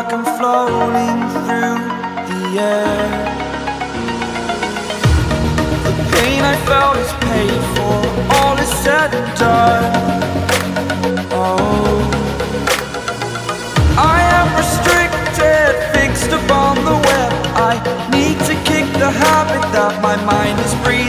like I'm floating through the air. The pain I felt is paid for, all is said and done. Oh, I am restricted, fixed upon the web. I need to kick the habit that my mind is breathing.